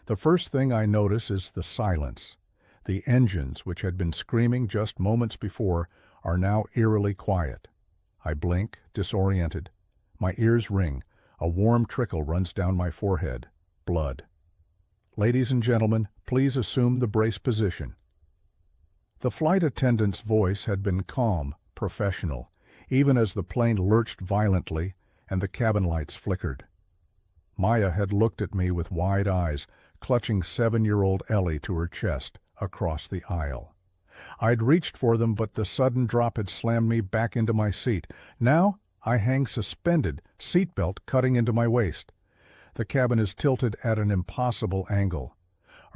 The first thing I notice is the silence. The engines, which had been screaming just moments before, are now eerily quiet. I blink, disoriented. My ears ring. A warm trickle runs down my forehead. Blood. Ladies and gentlemen, please assume the brace position. The flight attendant's voice had been calm, professional, even as the plane lurched violently and the cabin lights flickered. Maya had looked at me with wide eyes, clutching 7-year-old Ellie to her chest across the aisle. I'd reached for them, but the sudden drop had slammed me back into my seat. Now I hang suspended, seatbelt cutting into my waist. The cabin is tilted at an impossible angle.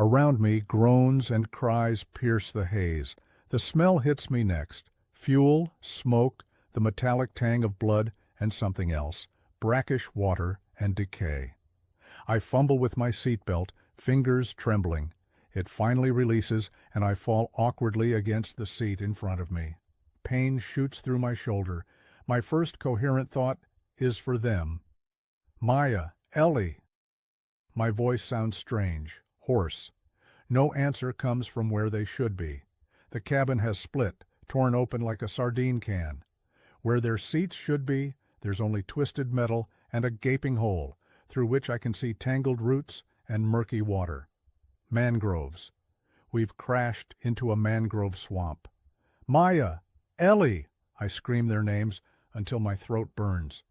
Around me, groans and cries pierce the haze. The smell hits me next. Fuel, smoke, the metallic tang of blood, and something else. Brackish water and decay. I fumble with my seatbelt, fingers trembling. It finally releases, and I fall awkwardly against the seat in front of me. Pain shoots through my shoulder. My first coherent thought is for them. Maya, Ellie. My voice sounds strange, hoarse. No answer comes from where they should be. The cabin has split, torn open like a sardine can. Where their seats should be, there's only twisted metal and a gaping hole, through which I can see tangled roots and murky water. Mangroves. We've crashed into a mangrove swamp. Maya! Ellie! I scream their names until my throat burns.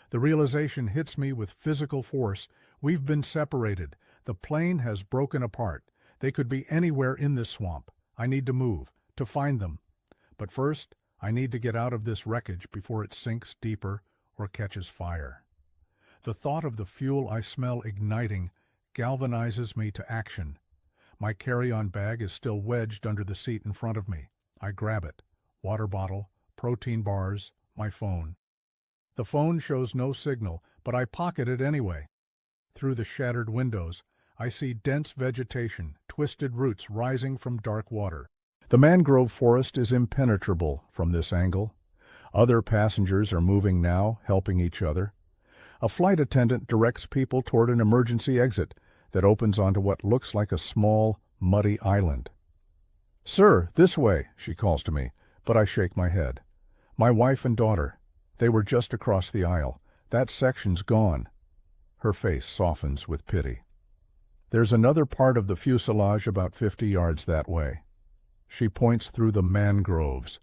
The realization hits me with physical force. We've been separated. The plane has broken apart. They could be anywhere in this swamp. I need to move, to find them. But first, I need to get out of this wreckage before it sinks deeper or catches fire. The thought of the fuel I smell igniting galvanizes me to action. My carry-on bag is still wedged under the seat in front of me. I grab it. Water bottle, protein bars, my phone. The phone shows no signal, but I pocket it anyway. Through the shattered windows, I see dense vegetation, twisted roots rising from dark water. The mangrove forest is impenetrable from this angle. Other passengers are moving now, helping each other. A flight attendant directs people toward an emergency exit that opens onto what looks like a small, muddy island. "Sir, this way," she calls to me, but I shake my head. My wife and daughter, they were just across the aisle. That section's gone. Her face softens with pity. There's another part of the fuselage about 50 yards that way. She points through the mangroves.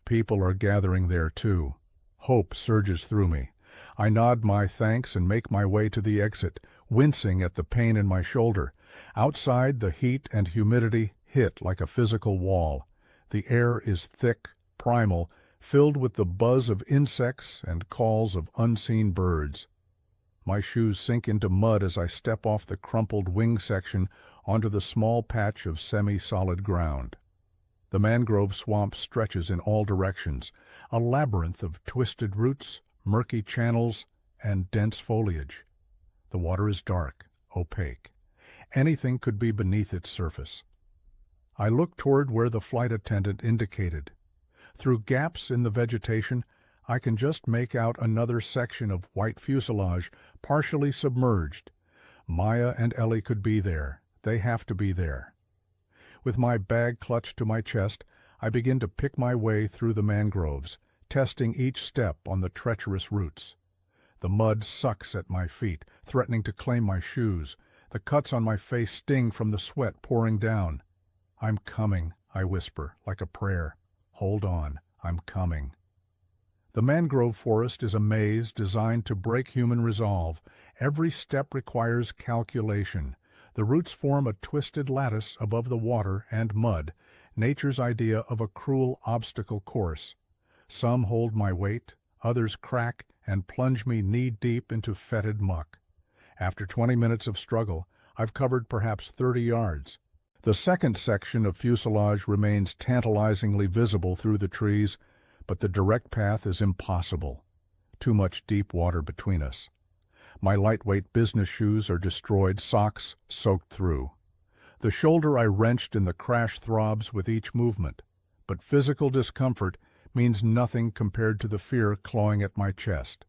People are gathering there too. Hope surges through me. I nod my thanks and make my way to the exit, wincing at the pain in my shoulder. Outside, the heat and humidity hit like a physical wall. The air is thick, primal, filled with the buzz of insects and calls of unseen birds. My shoes sink into mud as I step off the crumpled wing section onto the small patch of semi-solid ground. The mangrove swamp stretches in all directions, a labyrinth of twisted roots, murky channels, and dense foliage. The water is dark, opaque. Anything could be beneath its surface. I look toward where the flight attendant indicated. Through gaps in the vegetation, I can just make out another section of white fuselage, partially submerged. Maya and Ellie could be there. They have to be there. With my bag clutched to my chest, I begin to pick my way through the mangroves, testing each step on the treacherous roots. The mud sucks at my feet, threatening to claim my shoes. The cuts on my face sting from the sweat pouring down. "I'm coming," I whisper, like a prayer. "Hold on, I'm coming." The mangrove forest is a maze designed to break human resolve. Every step requires calculation. The roots form a twisted lattice above the water and mud, nature's idea of a cruel obstacle course. Some hold my weight, others crack and plunge me knee-deep into fetid muck. After 20 minutes of struggle, I've covered perhaps 30 yards. The second section of fuselage remains tantalizingly visible through the trees, but the direct path is impossible. Too much deep water between us. My lightweight business shoes are destroyed, socks soaked through. The shoulder I wrenched in the crash throbs with each movement, but physical discomfort means nothing compared to the fear clawing at my chest.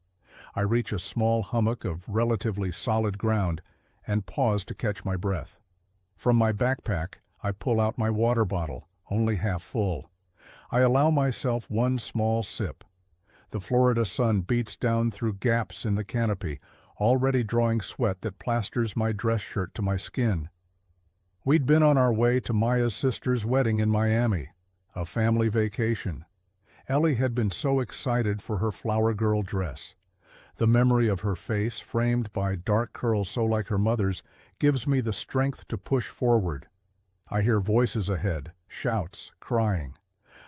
I reach a small hummock of relatively solid ground and pause to catch my breath. From my backpack, I pull out my water bottle, only half full. I allow myself one small sip. The Florida sun beats down through gaps in the canopy, already drawing sweat that plasters my dress shirt to my skin. We'd been on our way to Maya's sister's wedding in Miami, a family vacation. Ellie had been so excited for her flower girl dress. The memory of her face, framed by dark curls so like her mother's, gives me the strength to push forward. I hear voices ahead, shouts, crying.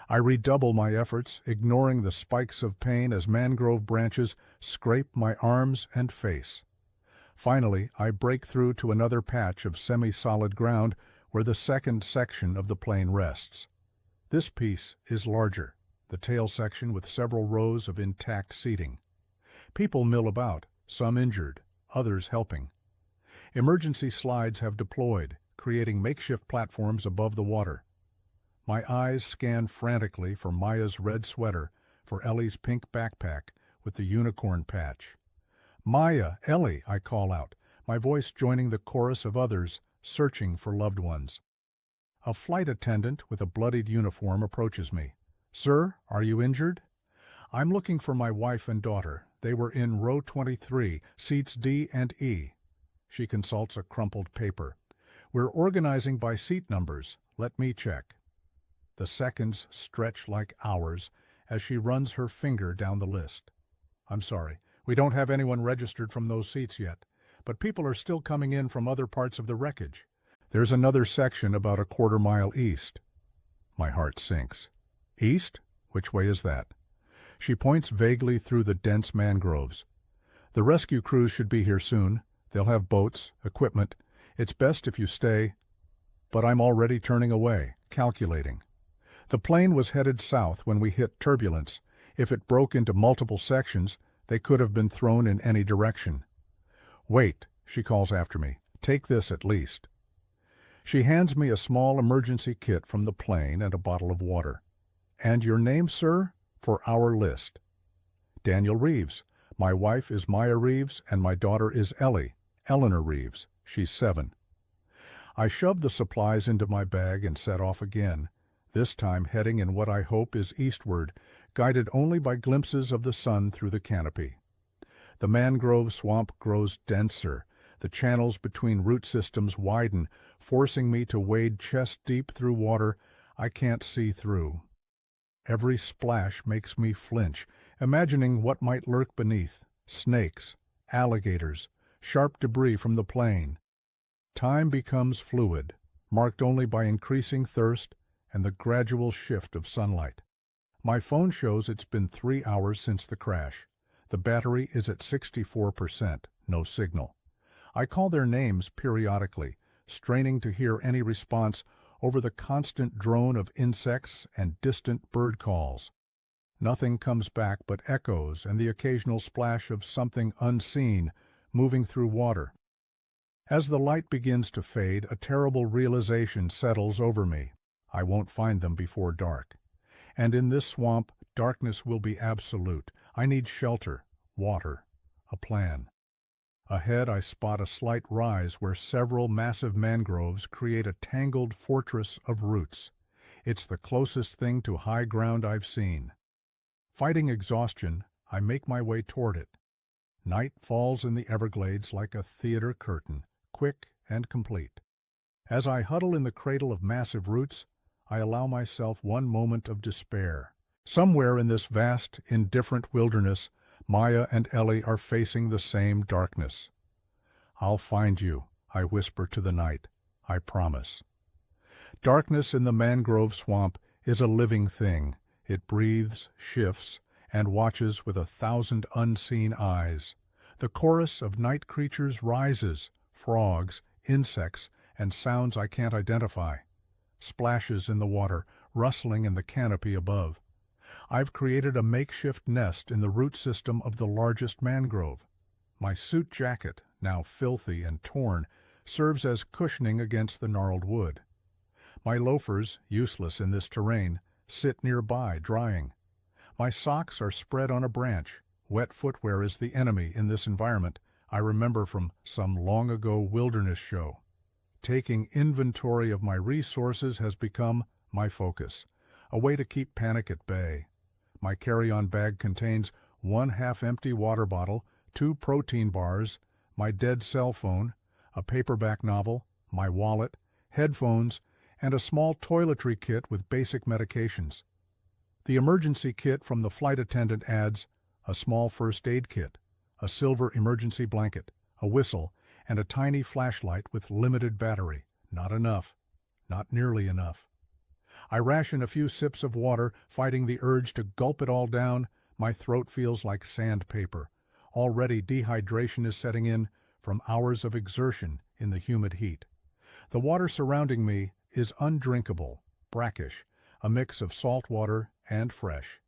I redouble my efforts, ignoring the spikes of pain as mangrove branches scrape my arms and face. Finally, I break through to another patch of semi-solid ground where the second section of the plane rests. This piece is larger, the tail section with several rows of intact seating. People mill about, some injured, others helping. Emergency slides have deployed, creating makeshift platforms above the water. My eyes scan frantically for Maya's red sweater, for Ellie's pink backpack with the unicorn patch. "Maya, Ellie," I call out, my voice joining the chorus of others searching for loved ones. A flight attendant with a bloodied uniform approaches me. "Sir, are you injured?" "I'm looking for my wife and daughter. They were in row 23, seats D and E." She consults a crumpled paper. "We're organizing by seat numbers. Let me check." The seconds stretch like hours as she runs her finger down the list. "I'm sorry, we don't have anyone registered from those seats yet, but people are still coming in from other parts of the wreckage. There's another section about a quarter-mile east." My heart sinks. "East? Which way is that?" She points vaguely through the dense mangroves. "The rescue crews should be here soon. They'll have boats, equipment. It's best if you stay." But I'm already turning away, calculating. The plane was headed south when we hit turbulence. If it broke into multiple sections, they could have been thrown in any direction. "Wait," she calls after me. "Take this at least." She hands me a small emergency kit from the plane and a bottle of water. "And your name, sir? For our list." "Daniel Reeves. My wife is Maya Reeves and my daughter is Ellie, Eleanor Reeves. She's 7. I shove the supplies into my bag and set off again, this time heading in what I hope is eastward, guided only by glimpses of the sun through the canopy. The mangrove swamp grows denser. The channels between root systems widen, forcing me to wade chest-deep through water I can't see through. Every splash makes me flinch, imagining what might lurk beneath: snakes, alligators, sharp debris from the plane. Time becomes fluid, marked only by increasing thirst and the gradual shift of sunlight. My phone shows it's been 3 hours since the crash. The battery is at 64%, no signal. I call their names periodically, straining to hear any response over the constant drone of insects and distant bird calls. Nothing comes back but echoes and the occasional splash of something unseen moving through water. As the light begins to fade, a terrible realization settles over me. I won't find them before dark. And in this swamp, darkness will be absolute. I need shelter, water, a plan. Ahead, I spot a slight rise where several massive mangroves create a tangled fortress of roots. It's the closest thing to high ground I've seen. Fighting exhaustion, I make my way toward it. Night falls in the Everglades like a theater curtain, quick and complete. As I huddle in the cradle of massive roots, I allow myself one moment of despair. Somewhere in this vast, indifferent wilderness, Maya and Ellie are facing the same darkness. "I'll find you," I whisper to the night. "I promise." Darkness in the mangrove swamp is a living thing. It breathes, shifts, and watches with 1,000 unseen eyes. The chorus of night creatures rises, frogs, insects, and sounds I can't identify. Splashes in the water, rustling in the canopy above. I've created a makeshift nest in the root system of the largest mangrove. My suit jacket, now filthy and torn, serves as cushioning against the gnarled wood. My loafers, useless in this terrain, sit nearby, drying. My socks are spread on a branch. Wet footwear is the enemy in this environment. I remember from some long-ago wilderness show. Taking inventory of my resources has become my focus, a way to keep panic at bay. My carry-on bag contains one half-empty water bottle, 2 protein bars, my dead cell phone, a paperback novel, my wallet, headphones, and a small toiletry kit with basic medications. The emergency kit from the flight attendant adds a small first aid kit, a silver emergency blanket, a whistle, and a tiny flashlight with limited battery. Not enough. Not nearly enough. I ration a few sips of water, fighting the urge to gulp it all down. My throat feels like sandpaper. Already dehydration is setting in from hours of exertion in the humid heat. The water surrounding me is undrinkable, brackish, a mix of salt water and fresh.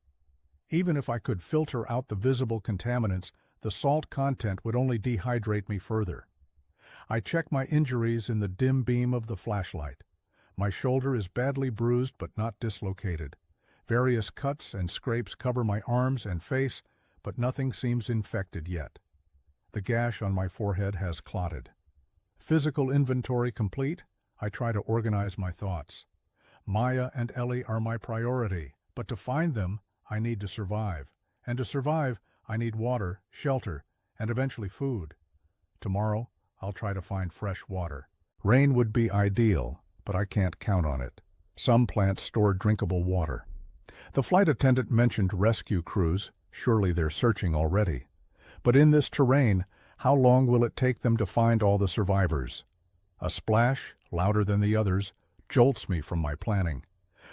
Even if I could filter out the visible contaminants, the salt content would only dehydrate me further. I check my injuries in the dim beam of the flashlight. My shoulder is badly bruised but not dislocated. Various cuts and scrapes cover my arms and face, but nothing seems infected yet. The gash on my forehead has clotted. Physical inventory complete, I try to organize my thoughts. Maya and Ellie are my priority, but to find them, I need to survive. And to survive, I need water, shelter, and eventually food. Tomorrow, I'll try to find fresh water. Rain would be ideal, but I can't count on it. Some plants store drinkable water. The flight attendant mentioned rescue crews. Surely they're searching already. But in this terrain, how long will it take them to find all the survivors? A splash, louder than the others, jolts me from my planning.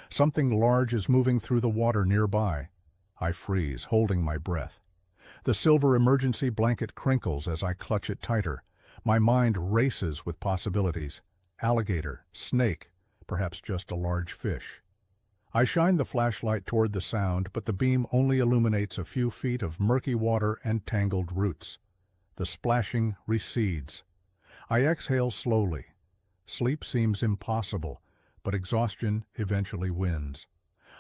Something large is moving through the water nearby. I freeze, holding my breath. The silver emergency blanket crinkles as I clutch it tighter. My mind races with possibilities. Alligator, snake, perhaps just a large fish. I shine the flashlight toward the sound, but the beam only illuminates a few feet of murky water and tangled roots. The splashing recedes. I exhale slowly. Sleep seems impossible, but exhaustion eventually wins.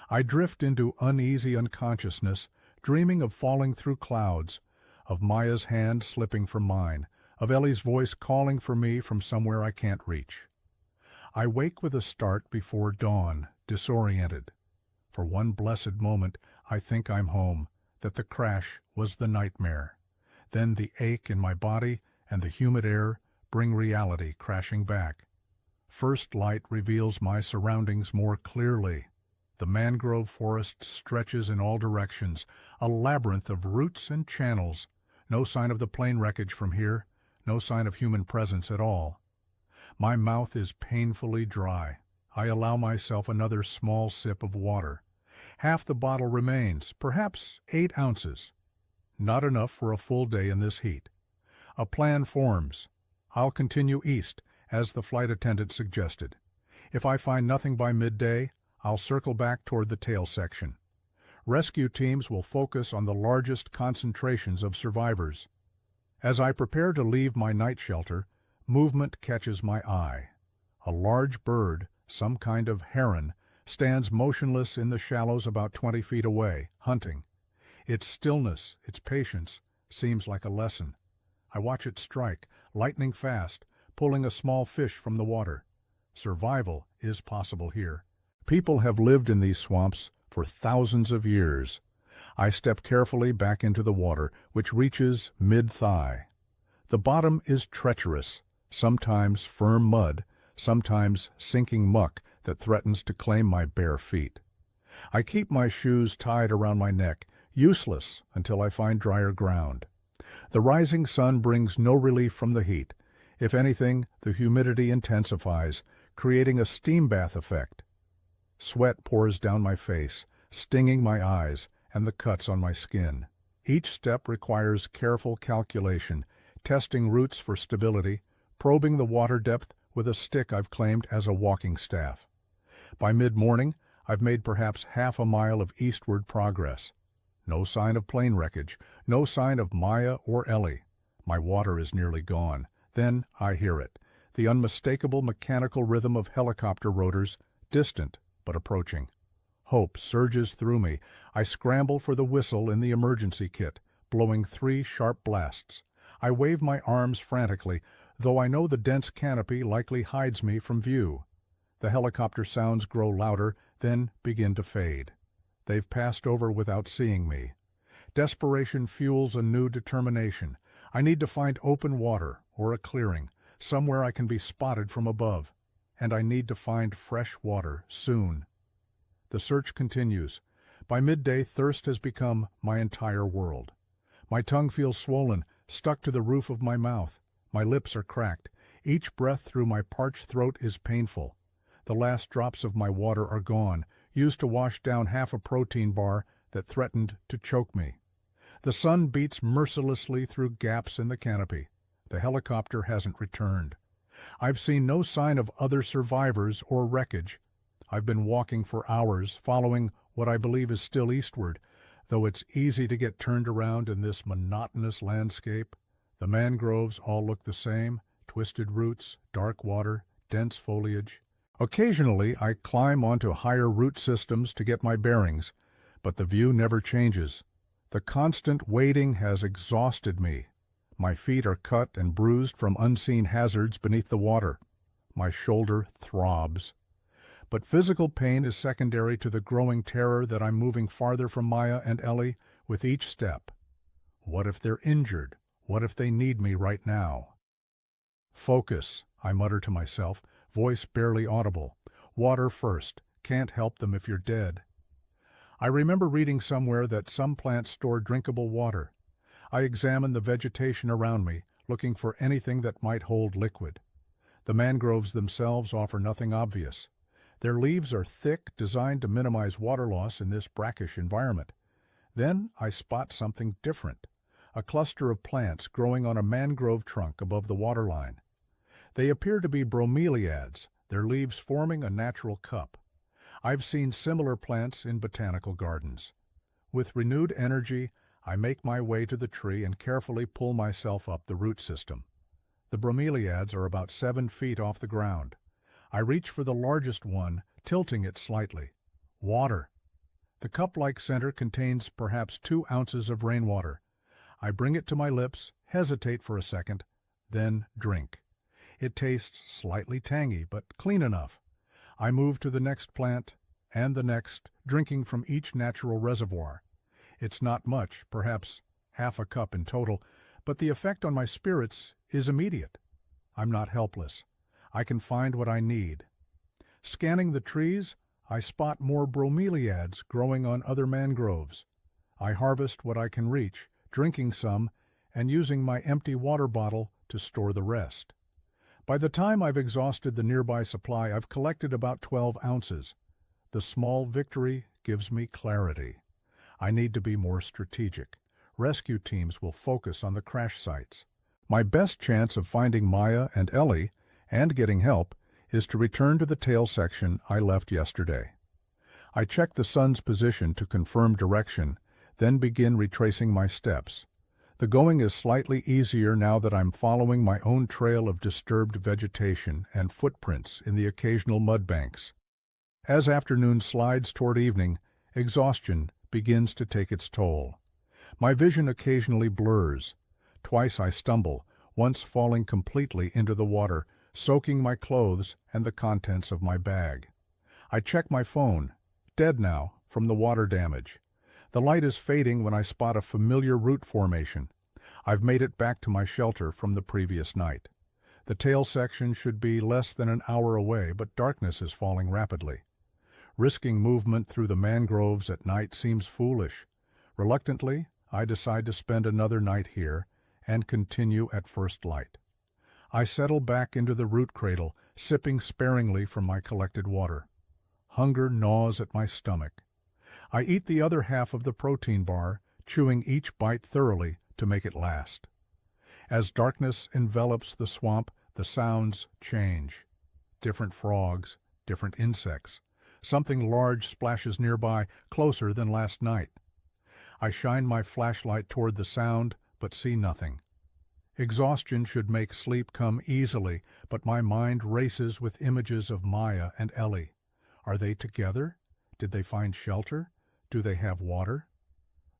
I drift into uneasy unconsciousness, dreaming of falling through clouds, of Maya's hand slipping from mine, of Ellie's voice calling for me from somewhere I can't reach. I wake with a start before dawn, disoriented. For one blessed moment, I think I'm home, that the crash was the nightmare. Then the ache in my body and the humid air bring reality crashing back. First light reveals my surroundings more clearly. The mangrove forest stretches in all directions, a labyrinth of roots and channels. No sign of the plane wreckage from here, no sign of human presence at all. My mouth is painfully dry. I allow myself another small sip of water. Half the bottle remains, perhaps 8 ounces. Not enough for a full day in this heat. A plan forms. I'll continue east, as the flight attendant suggested. If I find nothing by midday, I'll circle back toward the tail section. Rescue teams will focus on the largest concentrations of survivors. As I prepare to leave my night shelter, movement catches my eye. A large bird, some kind of heron, stands motionless in the shallows about 20 feet away, hunting. Its stillness, its patience, seems like a lesson. I watch it strike, lightning fast, pulling a small fish from the water. Survival is possible here. People have lived in these swamps for thousands of years. I step carefully back into the water, which reaches mid-thigh. The bottom is treacherous, sometimes firm mud, sometimes sinking muck that threatens to claim my bare feet. I keep my shoes tied around my neck, useless until I find drier ground. The rising sun brings no relief from the heat. If anything, the humidity intensifies, creating a steam bath effect. Sweat pours down my face, stinging my eyes and the cuts on my skin. Each step requires careful calculation, testing roots for stability, probing the water depth with a stick I've claimed as a walking staff. By mid-morning, I've made perhaps half a mile of eastward progress. No sign of plane wreckage, no sign of Maya or Ellie. My water is nearly gone. Then I hear it, the unmistakable mechanical rhythm of helicopter rotors, distant but approaching. Hope surges through me. I scramble for the whistle in the emergency kit, blowing 3 sharp blasts. I wave my arms frantically, though I know the dense canopy likely hides me from view. The helicopter sounds grow louder, then begin to fade. They've passed over without seeing me. Desperation fuels a new determination. I need to find open water, or a clearing, somewhere I can be spotted from above. And I need to find fresh water, soon. The search continues. By midday, thirst has become my entire world. My tongue feels swollen, stuck to the roof of my mouth. My lips are cracked. Each breath through my parched throat is painful. The last drops of my water are gone, used to wash down half a protein bar that threatened to choke me. The sun beats mercilessly through gaps in the canopy. The helicopter hasn't returned. I've seen no sign of other survivors or wreckage. I've been walking for hours, following what I believe is still eastward, though it's easy to get turned around in this monotonous landscape. The mangroves all look the same, twisted roots, dark water, dense foliage. Occasionally, I climb onto higher root systems to get my bearings, but the view never changes. The constant wading has exhausted me. My feet are cut and bruised from unseen hazards beneath the water. My shoulder throbs. But physical pain is secondary to the growing terror that I'm moving farther from Maya and Ellie with each step. What if they're injured? What if they need me right now? Focus, I mutter to myself, voice barely audible. Water first. Can't help them if you're dead. I remember reading somewhere that some plants store drinkable water. I examine the vegetation around me, looking for anything that might hold liquid. The mangroves themselves offer nothing obvious. Their leaves are thick, designed to minimize water loss in this brackish environment. Then I spot something different, a cluster of plants growing on a mangrove trunk above the waterline. They appear to be bromeliads, their leaves forming a natural cup. I've seen similar plants in botanical gardens. With renewed energy, I make my way to the tree and carefully pull myself up the root system. The bromeliads are about 7 feet off the ground. I reach for the largest one, tilting it slightly. Water. The cup-like center contains perhaps 2 ounces of rainwater. I bring it to my lips, hesitate for a second, then drink. It tastes slightly tangy, but clean enough. I move to the next plant, and the next, drinking from each natural reservoir. It's not much, perhaps half a cup in total, but the effect on my spirits is immediate. I'm not helpless. I can find what I need. Scanning the trees, I spot more bromeliads growing on other mangroves. I harvest what I can reach, drinking some, and using my empty water bottle to store the rest. By the time I've exhausted the nearby supply, I've collected about 12 ounces. The small victory gives me clarity. I need to be more strategic. Rescue teams will focus on the crash sites. My best chance of finding Maya and Ellie, and getting help, is to return to the tail section I left yesterday. I check the sun's position to confirm direction, then begin retracing my steps. The going is slightly easier now that I'm following my own trail of disturbed vegetation and footprints in the occasional mud banks. As afternoon slides toward evening, exhaustion begins to take its toll. My vision occasionally blurs. Twice I stumble, once falling completely into the water, soaking my clothes and the contents of my bag. I check my phone, dead now from the water damage. The light is fading when I spot a familiar root formation. I've made it back to my shelter from the previous night. The tail section should be less than an hour away, but darkness is falling rapidly. Risking movement through the mangroves at night seems foolish. Reluctantly, I decide to spend another night here and continue at first light. I settle back into the root cradle, sipping sparingly from my collected water. Hunger gnaws at my stomach. I eat the other half of the protein bar, chewing each bite thoroughly to make it last. As darkness envelops the swamp, the sounds change. Different frogs, different insects. Something large splashes nearby, closer than last night. I shine my flashlight toward the sound, but see nothing. Exhaustion should make sleep come easily, but my mind races with images of Maya and Ellie. Are they together? Did they find shelter? Do they have water?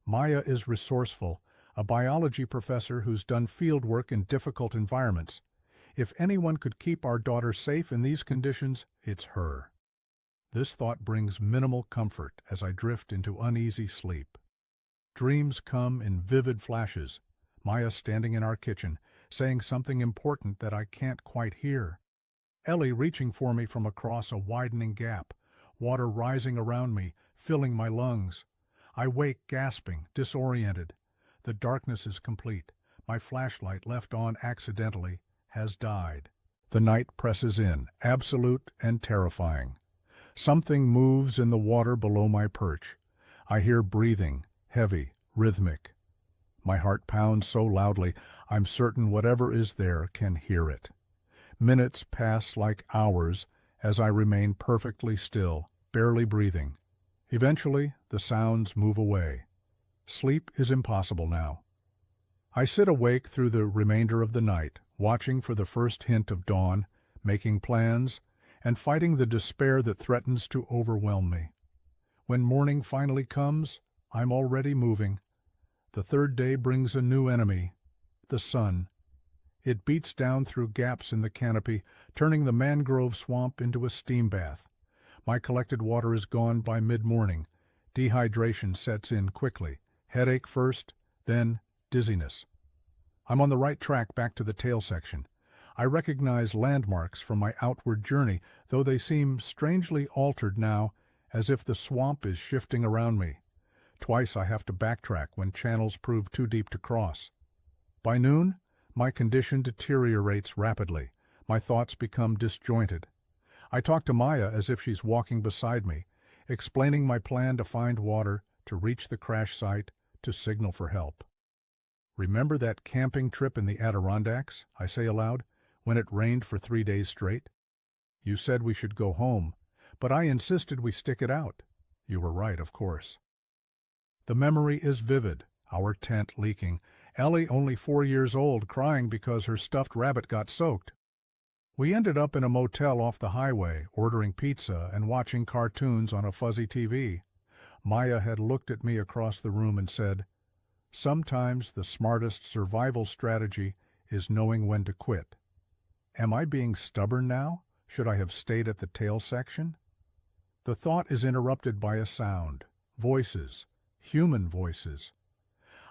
Maya is resourceful. a biology professor who's done field work in difficult environments. If anyone could keep our daughter safe in these conditions, it's her. This thought brings minimal comfort as I drift into uneasy sleep. Dreams come in vivid flashes. Maya standing in our kitchen, saying something important that I can't quite hear. Ellie reaching for me from across a widening gap, water rising around me, filling my lungs. I wake gasping, disoriented. The darkness is complete. My flashlight, left on accidentally, has died. The night presses in, absolute and terrifying. Something moves in the water below my perch. I hear breathing, heavy, rhythmic. My heart pounds so loudly, I'm certain whatever is there can hear it. Minutes pass like hours as I remain perfectly still, barely breathing. Eventually, the sounds move away. Sleep is impossible now. I sit awake through the remainder of the night, watching for the first hint of dawn, making plans, and fighting the despair that threatens to overwhelm me. When morning finally comes, I'm already moving. The third day brings a new enemy, the sun. It beats down through gaps in the canopy, turning the mangrove swamp into a steam bath. My collected water is gone by mid-morning. Dehydration sets in quickly. Headache first, then dizziness. I'm on the right track back to the tail section. I recognize landmarks from my outward journey, though they seem strangely altered now, as if the swamp is shifting around me. Twice I have to backtrack when channels prove too deep to cross. By noon, my condition deteriorates rapidly. My thoughts become disjointed. I talk to Maya as if she's walking beside me, explaining my plan to find water, to reach the crash site, to signal for help. "Remember that camping trip in the Adirondacks?" I say aloud, "when it rained for 3 days straight? You said we should go home, but I insisted we stick it out. You were right, of course." The memory is vivid, our tent leaking, Ellie, only 4 years old, crying because her stuffed rabbit got soaked. We ended up in a motel off the highway, ordering pizza and watching cartoons on a fuzzy TV. Maya had looked at me across the room and said, "Sometimes the smartest survival strategy is knowing when to quit." Am I being stubborn now? Should I have stayed at the tail section? The thought is interrupted by a sound. Voices. Human voices.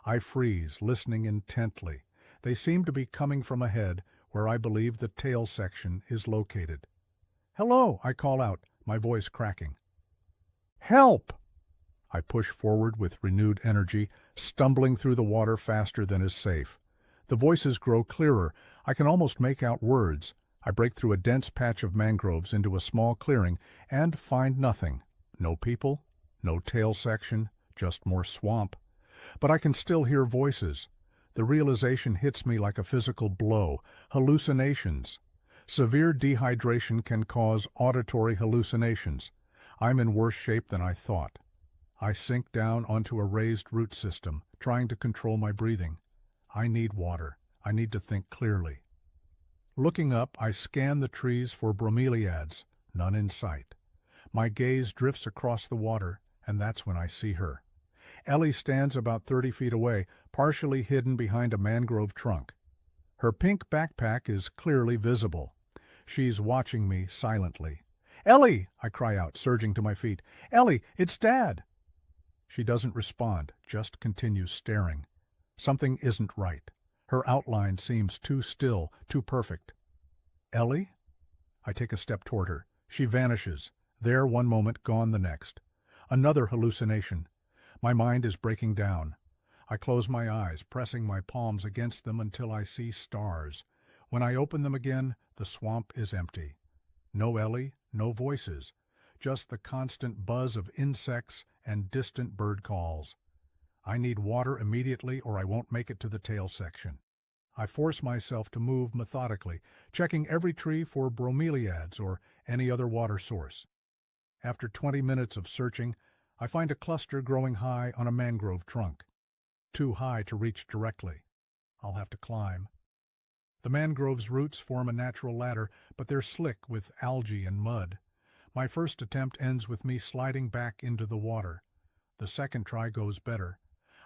I freeze, listening intently. They seem to be coming from ahead, where I believe the tail section is located. "Hello," I call out, my voice cracking. "Help!" I push forward with renewed energy, stumbling through the water faster than is safe. The voices grow clearer. I can almost make out words. I break through a dense patch of mangroves into a small clearing and find nothing. No people, no tail section, just more swamp. But I can still hear voices. The realization hits me like a physical blow. Hallucinations. Severe dehydration can cause auditory hallucinations. I'm in worse shape than I thought. I sink down onto a raised root system, trying to control my breathing. I need water. I need to think clearly. Looking up, I scan the trees for bromeliads. None in sight. My gaze drifts across the water, and that's when I see her. Ellie stands about 30 feet away, partially hidden behind a mangrove trunk. Her pink backpack is clearly visible. She's watching me silently. "Ellie!" I cry out, surging to my feet. "Ellie, it's Dad!" She doesn't respond, just continues staring. Something isn't right. Her outline seems too still, too perfect. "Ellie?" I take a step toward her. She vanishes. There one moment, gone the next. Another hallucination. My mind is breaking down. I close my eyes, pressing my palms against them until I see stars. When I open them again, the swamp is empty. No Ellie, no voices, just the constant buzz of insects and distant bird calls. I need water immediately or I won't make it to the tail section. I force myself to move methodically, checking every tree for bromeliads or any other water source. After 20 minutes of searching, I find a cluster growing high on a mangrove trunk. Too high to reach directly. I'll have to climb. The mangrove's roots form a natural ladder, but they're slick with algae and mud. My first attempt ends with me sliding back into the water. The second try goes better.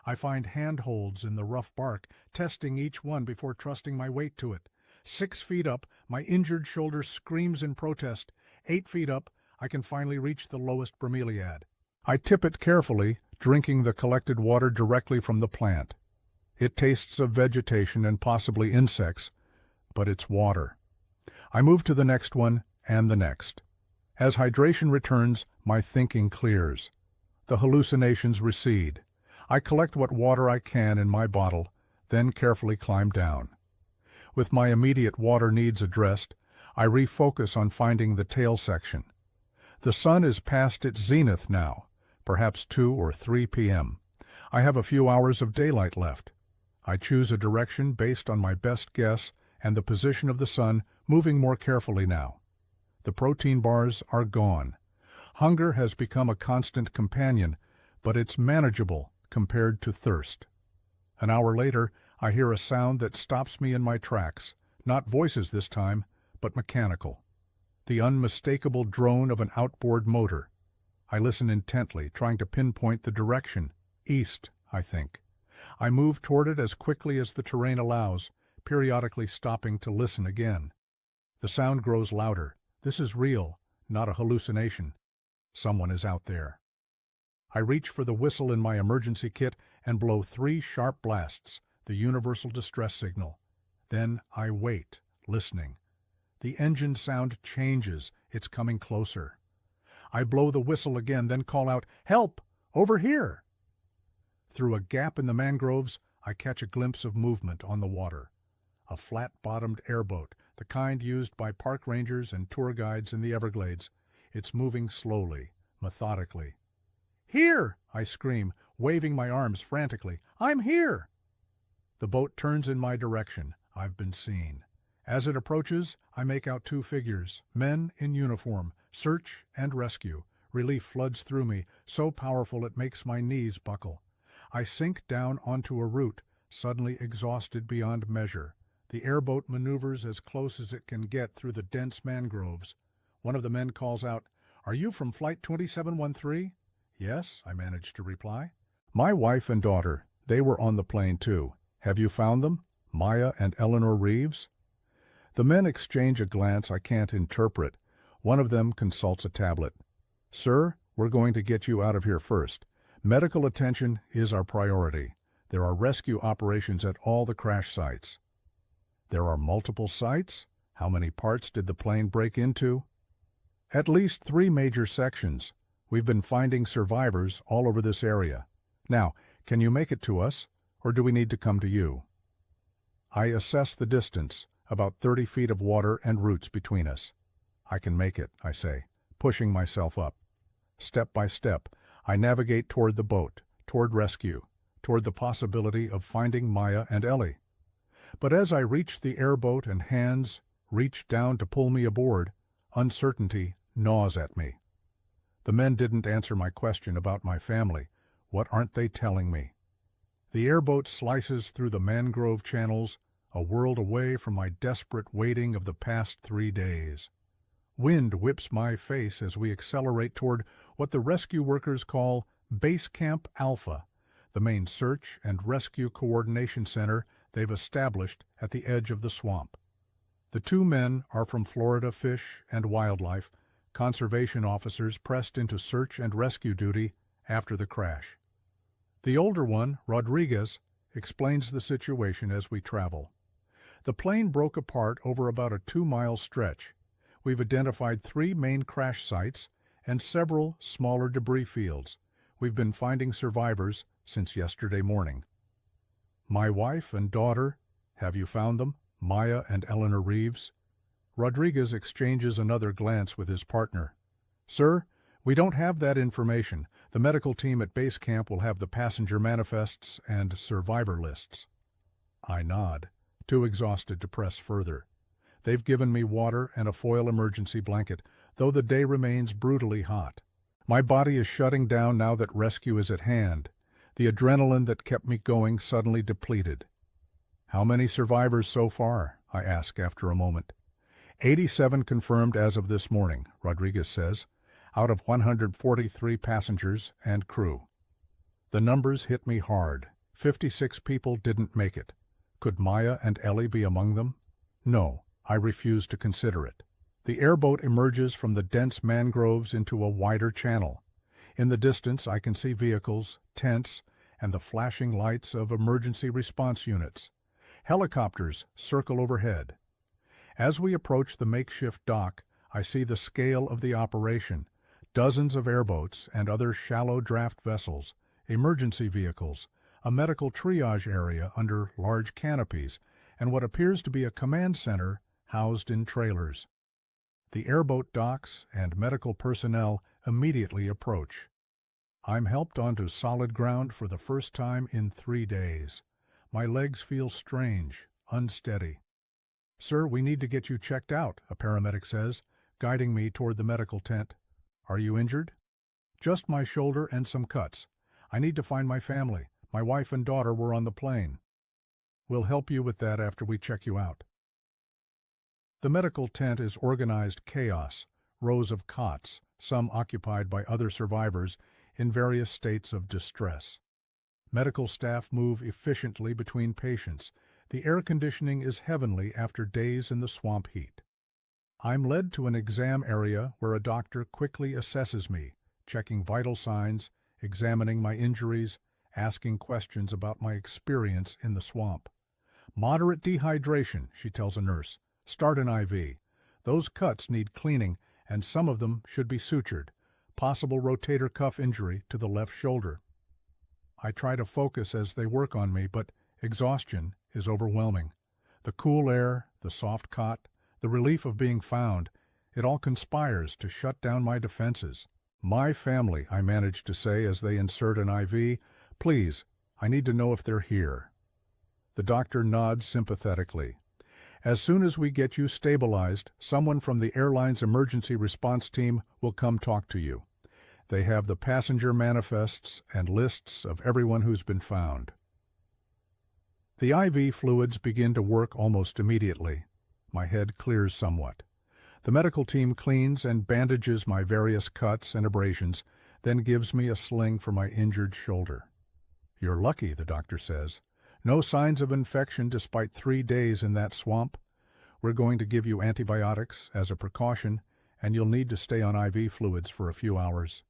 I find handholds in the rough bark, testing each one before trusting my weight to it. 6 feet up, my injured shoulder screams in protest. 8 feet up, I can finally reach the lowest bromeliad. I tip it carefully, drinking the collected water directly from the plant. It tastes of vegetation and possibly insects, but it's water. I move to the next one and the next. As hydration returns, my thinking clears. The hallucinations recede. I collect what water I can in my bottle, then carefully climb down. With my immediate water needs addressed, I refocus on finding the tail section. The sun is past its zenith now, perhaps 2 or 3 p.m. I have a few hours of daylight left. I choose a direction based on my best guess and the position of the sun, moving more carefully now. The protein bars are gone. Hunger has become a constant companion, but it's manageable compared to thirst. An hour later, I hear a sound that stops me in my tracks, not voices this time, but mechanical. The unmistakable drone of an outboard motor. I listen intently, trying to pinpoint the direction. East, I think. I move toward it as quickly as the terrain allows, periodically stopping to listen again. The sound grows louder. This is real, not a hallucination. Someone is out there. I reach for the whistle in my emergency kit and blow 3 sharp blasts, the universal distress signal. Then I wait, listening. The engine sound changes. It's coming closer. I blow the whistle again, then call out, "Help! Over here!" Through a gap in the mangroves, I catch a glimpse of movement on the water. A flat-bottomed airboat, the kind used by park rangers and tour guides in the Everglades. It's moving slowly, methodically. "Here!" I scream, waving my arms frantically. "I'm here!" The boat turns in my direction. I've been seen. As it approaches, I make out 2 figures, men in uniform, search and rescue. Relief floods through me, so powerful it makes my knees buckle. I sink down onto a root, suddenly exhausted beyond measure. The airboat maneuvers as close as it can get through the dense mangroves. One of the men calls out, "Are you from Flight 2713? "Yes," I managed to reply. "My wife and daughter, they were on the plane too. Have you found them? Maya and Eleanor Reeves?" The men exchange a glance I can't interpret. One of them consults a tablet. "Sir, we're going to get you out of here first. Medical attention is our priority. There are rescue operations at all the crash sites." "There are multiple sites? How many parts did the plane break into?" "At least 3 major sections. We've been finding survivors all over this area. Now, can you make it to us, or do we need to come to you?" I assess the distance, about 30 feet of water and roots between us. "I can make it," I say, pushing myself up. Step by step, I navigate toward the boat, toward rescue, toward the possibility of finding Maya and Ellie. But as I reach the airboat and hands reach down to pull me aboard, uncertainty gnaws at me. The men didn't answer my question about my family. What aren't they telling me? The airboat slices through the mangrove channels, a world away from my desperate waiting of the past 3 days. Wind whips my face as we accelerate toward what the rescue workers call Base Camp Alpha, the main search and rescue coordination center they've established at the edge of the swamp. The 2 men are from Florida Fish and Wildlife, conservation officers pressed into search and rescue duty after the crash. The older one, Rodriguez, explains the situation as we travel. The plane broke apart over about a 2-mile stretch. We've identified 3 main crash sites and several smaller debris fields. We've been finding survivors since yesterday morning. "My wife and daughter, have you found them? Maya and Eleanor Reeves?" Rodriguez exchanges another glance with his partner. "Sir, we don't have that information. The medical team at base camp will have the passenger manifests and survivor lists." I nod, too exhausted to press further. They've given me water and a foil emergency blanket, though the day remains brutally hot. My body is shutting down now that rescue is at hand. The adrenaline that kept me going suddenly depleted. "How many survivors so far?" I ask after a moment. 87 confirmed as of this morning, Rodriguez says, out of 143 passengers and crew. The numbers hit me hard. 56 people didn't make it. Could Maya and Ellie be among them? No, I refuse to consider it. The airboat emerges from the dense mangroves into a wider channel. In the distance, I can see vehicles, tents, and the flashing lights of emergency response units. Helicopters circle overhead. As we approach the makeshift dock, I see the scale of the operation. Dozens of airboats and other shallow draft vessels, emergency vehicles, a medical triage area under large canopies, and what appears to be a command center housed in trailers. The airboat docks and medical personnel immediately approach. I'm helped onto solid ground for the first time in 3 days. My legs feel strange, unsteady. "Sir, we need to get you checked out," a paramedic says, guiding me toward the medical tent. "Are you injured?" "Just my shoulder and some cuts. I need to find my family. My wife and daughter were on the plane." "We'll help you with that after we check you out." The medical tent is organized chaos, rows of cots, some occupied by other survivors in various states of distress. Medical staff move efficiently between patients. The air conditioning is heavenly after days in the swamp heat. I'm led to an exam area where a doctor quickly assesses me, checking vital signs, examining my injuries, asking questions about my experience in the swamp. "Moderate dehydration," she tells a nurse. "Start an IV. Those cuts need cleaning, and some of them should be sutured. Possible rotator cuff injury to the left shoulder." I try to focus as they work on me, but exhaustion is overwhelming. The cool air, the soft cot, the relief of being found, it all conspires to shut down my defenses. "My family," I manage to say as they insert an IV. "Please, I need to know if they're here." The doctor nods sympathetically. "As soon as we get you stabilized, someone from the airline's emergency response team will come talk to you. They have the passenger manifests and lists of everyone who's been found." The IV fluids begin to work almost immediately. My head clears somewhat. The medical team cleans and bandages my various cuts and abrasions, then gives me a sling for my injured shoulder. "You're lucky," the doctor says. "No signs of infection despite 3 days in that swamp. We're going to give you antibiotics as a precaution, and you'll need to stay on IV fluids for a few hours."